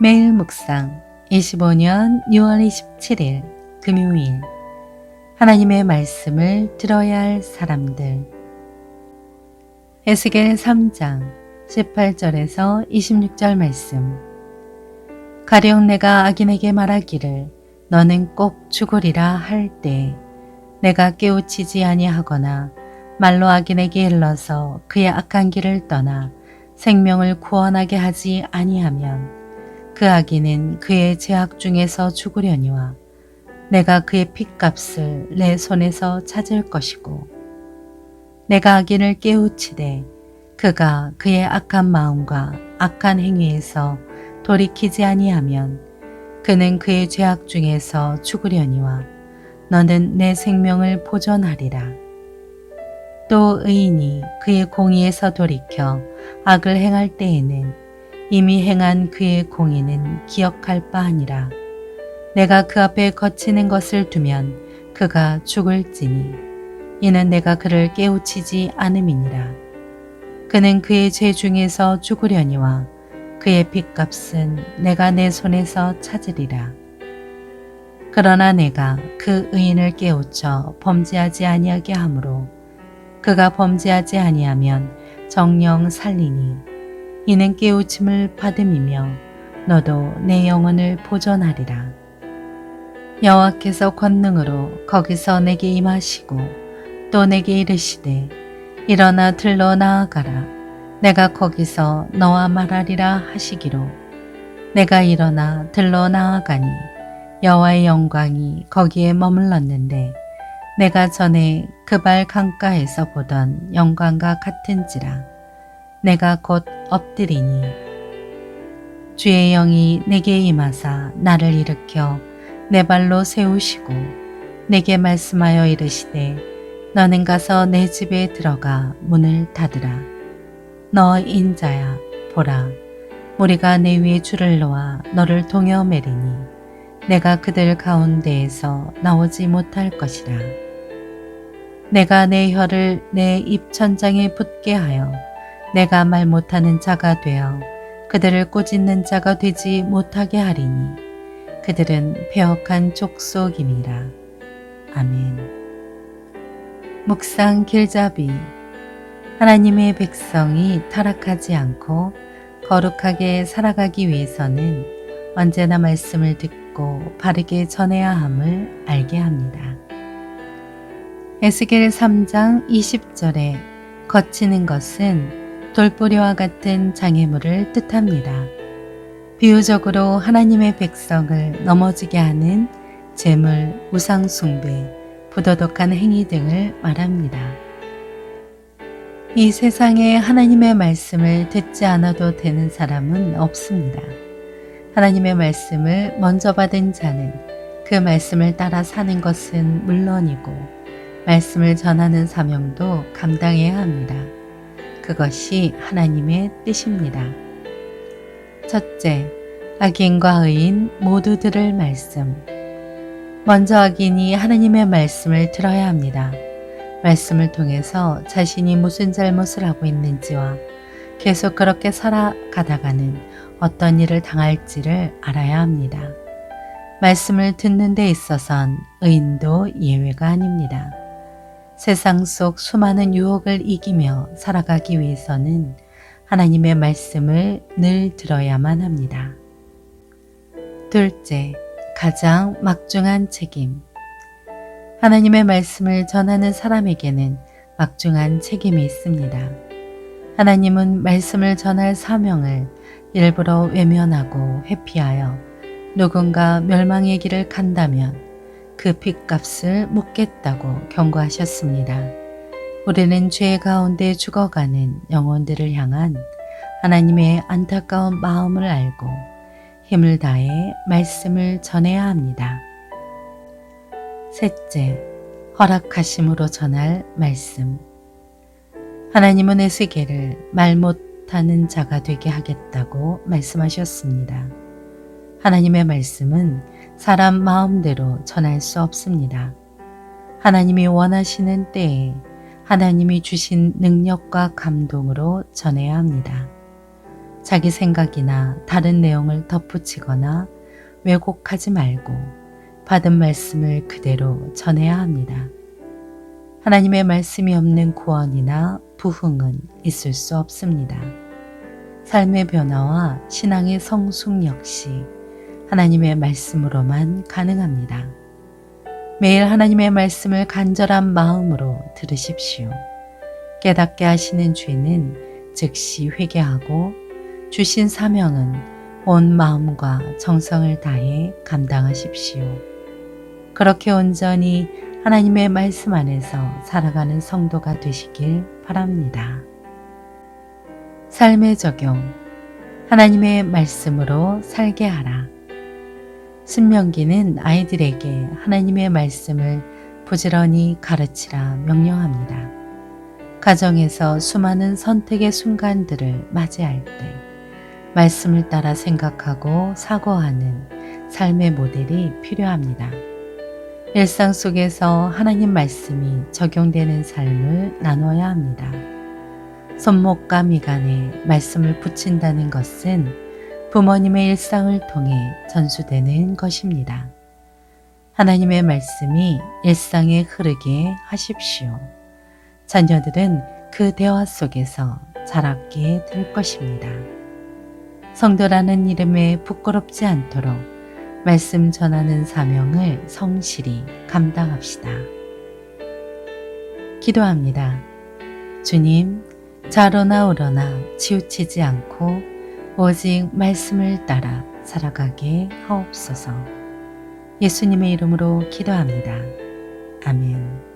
매일 묵상 25년 6월 27일 금요일 하나님의 말씀을 들어야 할 사람들 에스겔 3장 18절에서 26절 말씀 가령 내가 악인에게 말하기를 너는 꼭 죽으리라 할 때 내가 깨우치지 아니하거나 말로 악인에게 일러서 그의 악한 길을 떠나 생명을 구원하게 하지 아니하면 그 악인은 그의 죄악 중에서 죽으려니와 내가 그의 핏값을 내 손에서 찾을 것이고 내가 악인을 깨우치되 그가 그의 악한 마음과 악한 행위에서 돌이키지 아니하면 그는 그의 죄악 중에서 죽으려니와 너는 내 생명을 보존하리라. 또 의인이 그의 공의에서 돌이켜 악을 행할 때에는 이미 행한 그의 공의는 기억할 바 아니라 내가 그 앞에 거치는 것을 두면 그가 죽을지니 이는 내가 그를 깨우치지 않음이니라. 그는 그의 죄 중에서 죽으려니와 그의 핏값은 내가 내 손에서 찾으리라. 그러나 내가 그 의인을 깨우쳐 범죄하지 아니하게 하므로 그가 범죄하지 아니하면 정녕 살리니 이는 깨우침을 받음이며 너도 내 영혼을 보존하리라. 여호와께서 권능으로 거기서 내게 임하시고 또 내게 이르시되 일어나 들러 나아가라. 내가 거기서 너와 말하리라 하시기로 내가 일어나 들러 나아가니 여호와의 영광이 거기에 머물렀는데 내가 전에 그발 강가에서 보던 영광과 같은지라. 내가 곧 엎드리니 주의 영이 내게 임하사 나를 일으켜 내 발로 세우시고 내게 말씀하여 이르시되 너는 가서 내 집에 들어가 문을 닫으라. 너 인자야 보라 무리가 내 위에 줄을 놓아 너를 동여 매리니 내가 그들 가운데에서 나오지 못할 것이라. 내가 내 혀를 내 입천장에 붙게 하여 내가 말 못하는 자가 되어 그들을 꾸짖는 자가 되지 못하게 하리니 그들은 패역한 족속임이라. 아멘. 묵상 길잡이 하나님의 백성이 타락하지 않고 거룩하게 살아가기 위해서는 언제나 말씀을 듣고 바르게 전해야 함을 알게 합니다. 에스겔 3장 20절에 거치는 것은 돌뿌리와 같은 장애물을 뜻합니다. 비유적으로 하나님의 백성을 넘어지게 하는 재물, 우상숭배, 부도덕한 행위 등을 말합니다. 이 세상에 하나님의 말씀을 듣지 않아도 되는 사람은 없습니다. 하나님의 말씀을 먼저 받은 자는 그 말씀을 따라 사는 것은 물론이고 말씀을 전하는 사명도 감당해야 합니다. 그것이 하나님의 뜻입니다. 첫째, 악인과 의인 모두 들을 말씀. 먼저 악인이 하나님의 말씀을 들어야 합니다. 말씀을 통해서 자신이 무슨 잘못을 하고 있는지와 계속 그렇게 살아가다가는 어떤 일을 당할지를 알아야 합니다. 말씀을 듣는 데 있어선 의인도 예외가 아닙니다. 세상 속 수많은 유혹을 이기며 살아가기 위해서는 하나님의 말씀을 늘 들어야만 합니다. 둘째, 가장 막중한 책임. 하나님의 말씀을 전하는 사람에게는 막중한 책임이 있습니다. 하나님은 말씀을 전할 사명을 일부러 외면하고 회피하여 누군가 멸망의 길을 간다면 그 핏값을 묻겠다고 경고하셨습니다. 우리는 죄 가운데 죽어가는 영혼들을 향한 하나님의 안타까운 마음을 알고 힘을 다해 말씀을 전해야 합니다. 셋째, 허락하심으로 전할 말씀. 하나님은 에스겔을 말 못하는 자가 되게 하겠다고 말씀하셨습니다. 하나님의 말씀은 사람 마음대로 전할 수 없습니다. 하나님이 원하시는 때에 하나님이 주신 능력과 감동으로 전해야 합니다. 자기 생각이나 다른 내용을 덧붙이거나 왜곡하지 말고 받은 말씀을 그대로 전해야 합니다. 하나님의 말씀이 없는 구원이나 부흥은 있을 수 없습니다. 삶의 변화와 신앙의 성숙 역시 하나님의 말씀으로만 가능합니다. 매일 하나님의 말씀을 간절한 마음으로 들으십시오. 깨닫게 하시는 주인은 즉시 회개하고 주신 사명은 온 마음과 정성을 다해 감당하십시오. 그렇게 온전히 하나님의 말씀 안에서 살아가는 성도가 되시길 바랍니다. 삶의 적용. 하나님의 말씀으로 살게 하라. 신명기는 아이들에게 하나님의 말씀을 부지런히 가르치라 명령합니다. 가정에서 수많은 선택의 순간들을 맞이할 때 말씀을 따라 생각하고 사고하는 삶의 모델이 필요합니다. 일상 속에서 하나님 말씀이 적용되는 삶을 나눠야 합니다. 손목과 미간에 말씀을 붙인다는 것은 부모님의 일상을 통해 전수되는 것입니다. 하나님의 말씀이 일상에 흐르게 하십시오. 자녀들은 그 대화 속에서 자라게 될 것입니다. 성도라는 이름에 부끄럽지 않도록 말씀 전하는 사명을 성실히 감당합시다. 기도합니다. 주님, 좌로나 우로나 치우치지 않고 오직 말씀을 따라 살아가게 하옵소서. 예수님의 이름으로 기도합니다. 아멘.